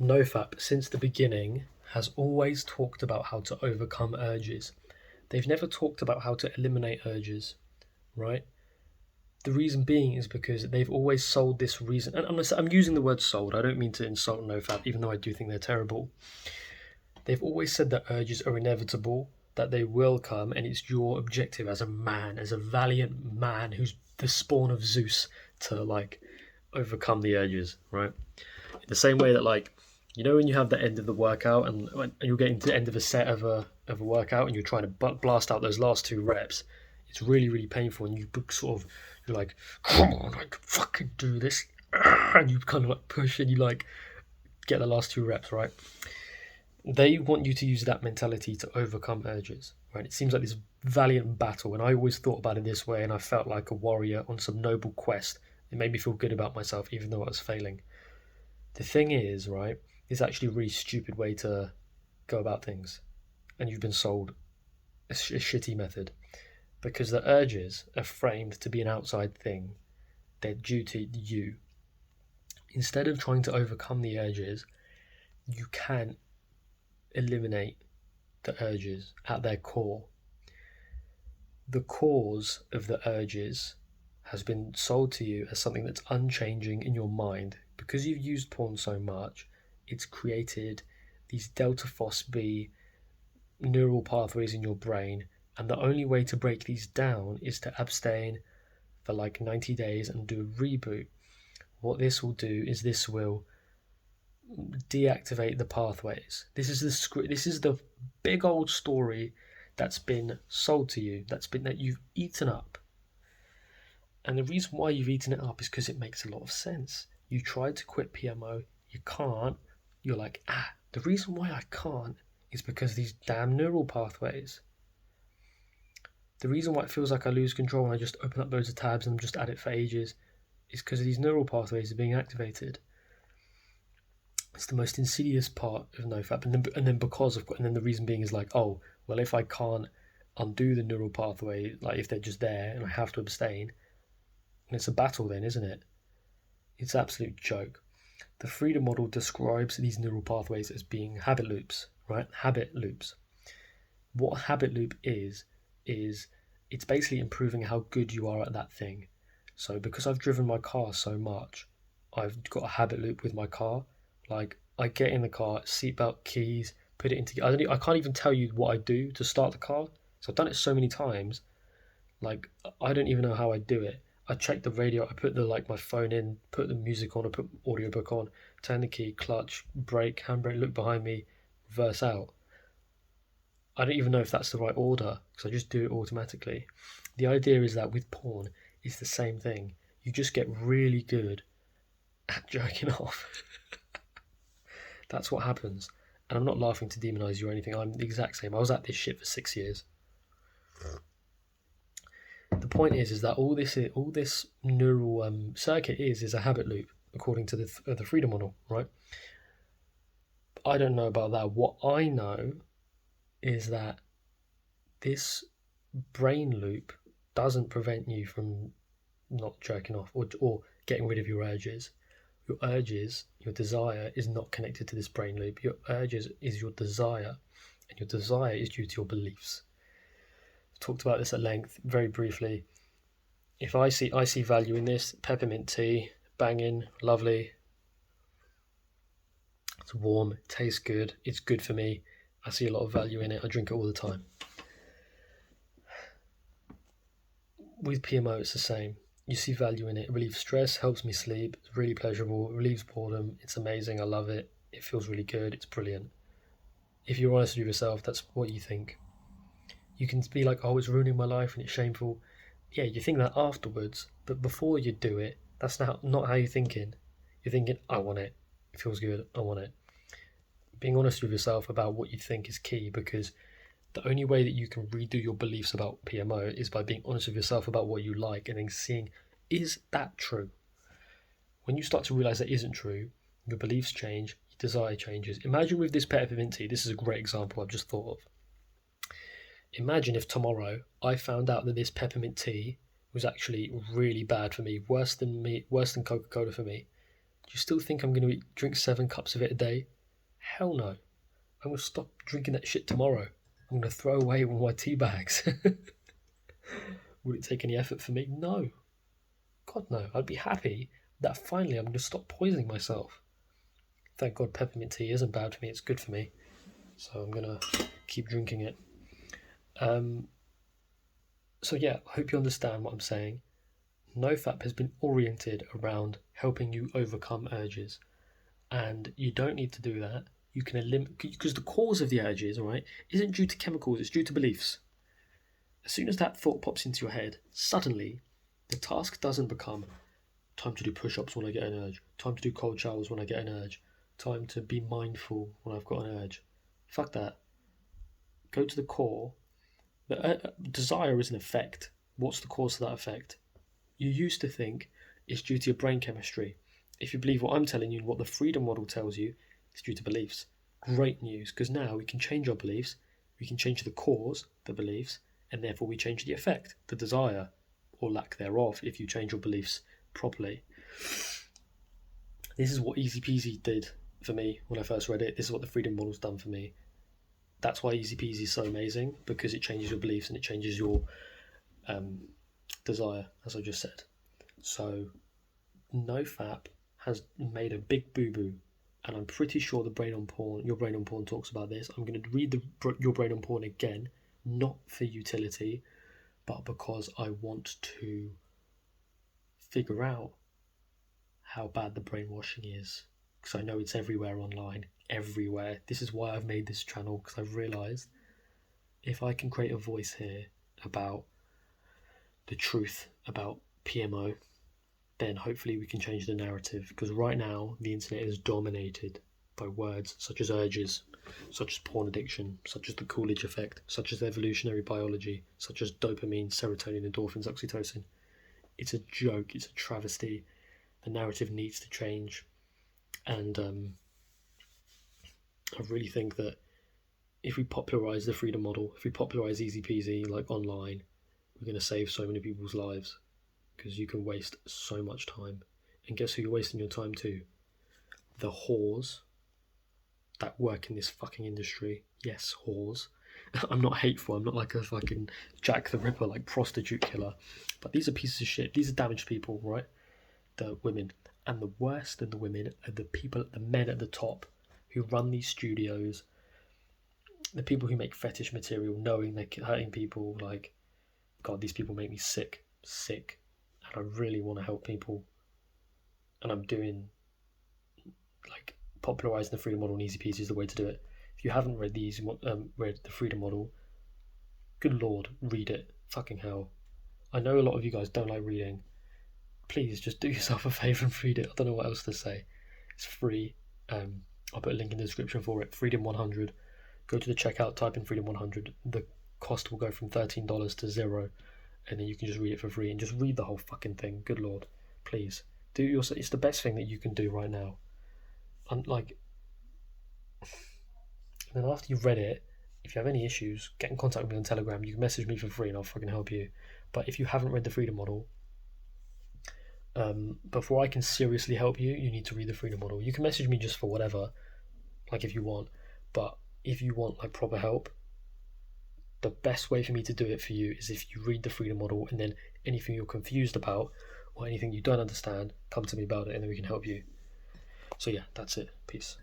NoFap, since the beginning, has always talked about how to overcome urges. They've never talked about how to eliminate urges, right? The reason being is because they've always sold this reason, and I'm using the word sold, I don't mean to insult NoFap, even though I do think they're terrible. They've always said that urges are inevitable, that they will come, and it's your objective as a man, as a valiant man who's the spawn of Zeus, to overcome the urges, right? In the same way that when you have the end of the workout and you're getting to the end of a set of a workout and you're trying to blast out those last two reps, it's really really painful, and you're like, come on, I can fucking do this, and you kind of like push and you like get the last two reps, right? They want you to use that mentality to overcome urges, right? It seems like this valiant battle, and I always thought about it this way, and I felt like a warrior on some noble quest. It made me feel good about myself, even though I was failing. The thing is, right, it's actually a really stupid way to go about things, and you've been sold a shitty method, because the urges are framed to be an outside thing. They're due to you. Instead of trying to overcome the urges, you can eliminate the urges at their core. The cause of the urges has been sold to you as something that's unchanging in your mind. Because you've used porn so much, it's created these delta phos B neural pathways in your brain, and the only way to break these down is to abstain for like 90 days and do a reboot. What this will do is this will deactivate the pathways. This is the big old story that's been sold to you, that you've eaten up. And the reason why you've eaten it up is because it makes a lot of sense. You tried to quit PMO, you can't. You're like, the reason why I can't is because of these damn neural pathways. The reason why it feels like I lose control and I just open up loads of tabs and I'm just at it for ages is because of these neural pathways are being activated. It's the most insidious part of NoFap, and then the reason being is like, oh well, if I can't undo the neural pathway, like if they're just there and I have to abstain, and it's a battle then, isn't it? It's an absolute joke. The freedom model describes these neural pathways as being habit loops, right? Habit loops. What a habit loop is it's basically improving how good you are at that thing. So because I've driven my car so much, I've got a habit loop with my car. Like, I get in the car, seatbelt, keys, put it into. I can't even tell you what I do to start the car. So I've done it so many times. Like, I don't even know how I do it. I check the radio. I put my phone in, put the music on, I put audiobook on, turn the key, clutch, brake, handbrake, look behind me, reverse out. I don't even know if that's the right order because I just do it automatically. The idea is that with porn, it's the same thing. You just get really good at jerking off. That's what happens. And I'm not laughing to demonize you or anything. I'm the exact same. I was at this shit for 6 years. The point is that all this neural circuit is a habit loop, according to the freedom model, right? I don't know about that. What I know is that this brain loop doesn't prevent you from not jerking off or getting rid of your urges. Your urges, your desire is not connected to this brain loop. Your urges is your desire, and your desire is due to your beliefs. I've talked about this at length, very briefly. If I see value in this, peppermint tea, banging, lovely. It's warm, it tastes good, it's good for me. I see a lot of value in it. I drink it all the time. With PMO, it's the same. You see value in it. It relieves stress, helps me sleep. It's really pleasurable. It relieves boredom. It's amazing. I love it. It feels really good. It's brilliant. If you're honest with yourself, that's what you think. You can be like, oh, it's ruining my life and it's shameful. Yeah, you think that afterwards, but before you do it, that's not how you're thinking. You're thinking, I want it. It feels good. I want it. Being honest with yourself about what you think is key, because the only way that you can redo your beliefs about PMO is by being honest with yourself about what you like and then seeing, is that true? When you start to realize that isn't true, your beliefs change, your desire changes. Imagine with this peppermint tea, this is a great example I've just thought of. Imagine if tomorrow I found out that this peppermint tea was actually really bad for me, worse than Coca-Cola for me. Do you still think I'm going to drink 7 cups of it a day? Hell no. I'm going to stop drinking that shit tomorrow. I'm going to throw away all my tea bags. Would it take any effort for me? No. God, no. I'd be happy that finally I'm going to stop poisoning myself. Thank God peppermint tea isn't bad for me, it's good for me. So I'm going to keep drinking it. So yeah, I hope you understand what I'm saying. NoFap has been oriented around helping you overcome urges. And you don't need to do that. You can eliminate, because the cause of the urges, all right, isn't due to chemicals, it's due to beliefs. As soon as that thought pops into your head, suddenly the task doesn't become time to do push-ups when I get an urge, time to do cold showers when I get an urge, time to be mindful when I've got an urge. Fuck that. Go to the core. The desire is an effect. What's the cause of that effect? You used to think it's due to your brain chemistry. If you believe what I'm telling you and what the freedom model tells you, it's due to beliefs. Great news, because now we can change our beliefs, we can change the cause, the beliefs, and therefore we change the effect, the desire, or lack thereof, if you change your beliefs properly. This is what Easy Peasy did for me when I first read it. This is what the freedom model's done for me. That's why Easy Peasy is so amazing, because it changes your beliefs and it changes your desire, as I just said. So NoFap has made a big boo-boo, and I'm pretty sure the Brain on Porn, your Brain on Porn talks about this. I'm going to read your Brain on Porn again, not for utility, but because I want to figure out how bad the brainwashing is, because I know it's everywhere online, everywhere. This is why I've made this channel, because I've realised if I can create a voice here about the truth about PMO, then hopefully we can change the narrative, because right now the internet is dominated by words such as urges, such as porn addiction, such as the Coolidge effect, such as evolutionary biology, such as dopamine, serotonin, endorphins, oxytocin. It's a joke, it's a travesty. The narrative needs to change, and I really think that if we popularise the freedom model, if we popularise Easy Peasy like online, we're going to save so many people's lives, because you can waste so much time. And guess who you're wasting your time to? The whores that work in this fucking industry. Yes, whores. I'm not hateful, I'm not like a fucking Jack the Ripper, like prostitute killer, but these are pieces of shit. These are damaged people, right? The women. And the worst than the women are the people, the men at the top who run these studios, the people who make fetish material knowing they're hurting people. Like, God, these people make me sick, and I really want to help people, and I'm doing, like, popularising the freedom model and Easy Peasy is the way to do it. If you haven't read read the freedom model, good lord, read it. Fucking hell. I know a lot of you guys don't like reading. Please just do yourself a favour and read it. I don't know what else to say. It's free. I'll put a link in the description for it. Freedom 100. Go to the checkout, type in Freedom 100. The cost will go from $13 to $0, and then you can just read it for free and just read the whole fucking thing. Good lord, please do yourself. It's the best thing that you can do right now. And then after you've read it, if you have any issues, get in contact with me on Telegram. You can message me for free and I'll fucking help you. But if you haven't read the freedom model, before I can seriously help you, you need to read the freedom model. You can message me just for whatever, like if you want, but if you want like proper help, the best way for me to do it for you is if you read the freedom model, and then anything you're confused about or anything you don't understand, come to me about it and then we can help you. So yeah, that's it. Peace.